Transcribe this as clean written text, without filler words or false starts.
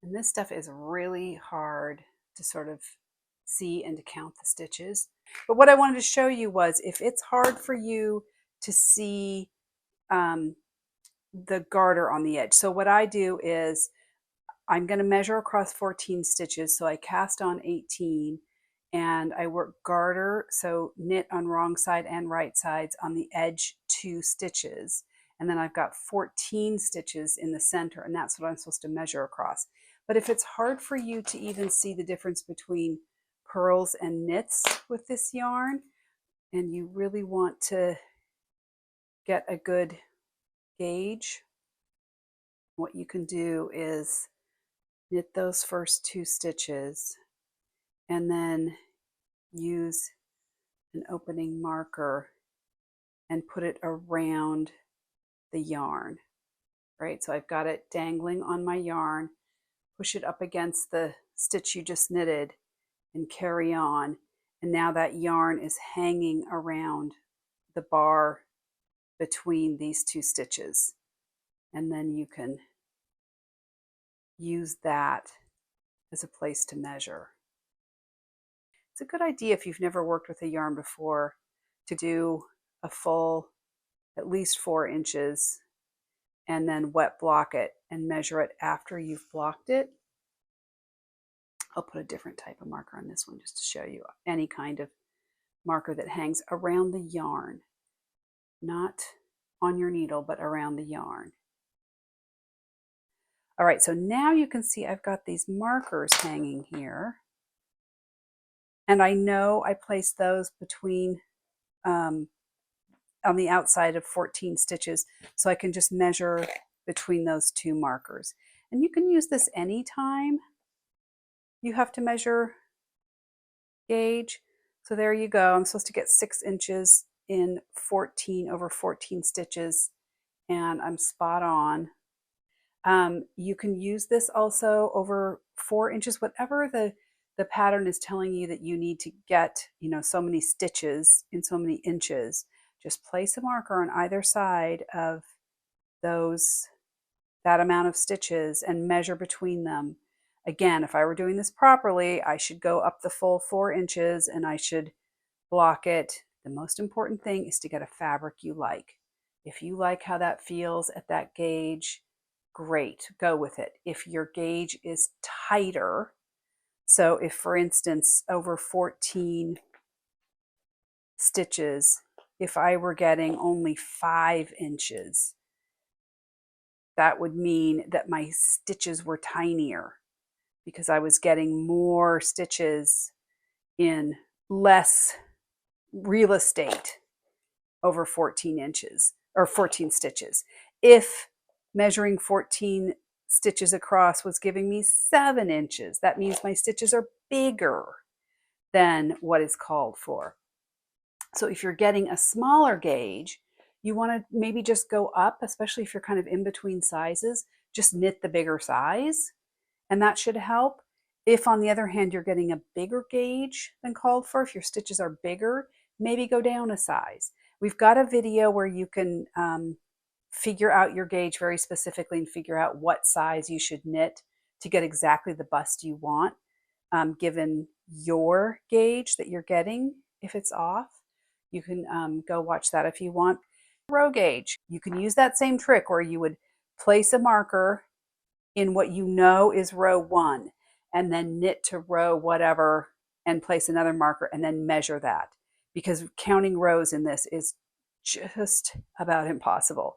And this stuff is really hard to sort of see and to count the stitches. But what I wanted to show you was if it's hard for you to see um, the garter on the edge. So what I do is I'm going to measure across 14 stitches. So I cast on 18 and I work garter, so knit on wrong side and right sides on the edge 2 stitches. And then I've got 14 stitches in the center, and that's what I'm supposed to measure across. But if it's hard for you to even see the difference between purls and knits with this yarn, and you really want to get a good gauge, what you can do is knit those first 2 stitches and then use an opening marker and put it around the yarn, right? So I've got it dangling on my yarn, push it up against the stitch you just knitted and carry on. And now that yarn is hanging around the bar between these 2 stitches. And then you can use that as a place to measure. It's a good idea if you've never worked with a yarn before to do a full at least 4 inches and then wet block it and measure it after you've blocked it. I'll put a different type of marker on this one just to show you any kind of marker that hangs around the yarn, not on your needle, but around the yarn. All right, so now you can see I've got these markers hanging here. And I know I placed those between on the outside of 14 stitches, so I can just measure between those 2 markers. And you can use this anytime you have to measure gauge. So there you go. I'm supposed to get 6 inches in 14 over 14 stitches, and I'm spot on. You can use this also over 4 inches, whatever the pattern is telling you that you need to get, so many stitches in so many inches. Just place a marker on either side of that amount of stitches and measure between them. Again, if I were doing this properly, I should go up the full 4 inches and I should block it. The most important thing is to get a fabric you like. If you like how that feels at that gauge, great, go with it. If your gauge is tighter, so if, for instance, over 14 stitches, if I were getting only 5 inches, that would mean that my stitches were tinier because I was getting more stitches in less real estate over 14 inches or 14 stitches. If measuring 14 stitches across was giving me 7 inches, that means my stitches are bigger than what is called for. So if you're getting a smaller gauge, you want to maybe just go up, especially if you're kind of in between sizes, just knit the bigger size, and that should help. If, on the other hand, you're getting a bigger gauge than called for, if your stitches are bigger, maybe go down a size. We've got a video where you can figure out your gauge very specifically and figure out what size you should knit to get exactly the bust you want, given your gauge that you're getting. If it's off, you can go watch that if you want. Row gauge, you can use that same trick where you would place a marker in what you know is row 1 and then knit to row whatever and place another marker and then measure that, because counting rows in this is just about impossible.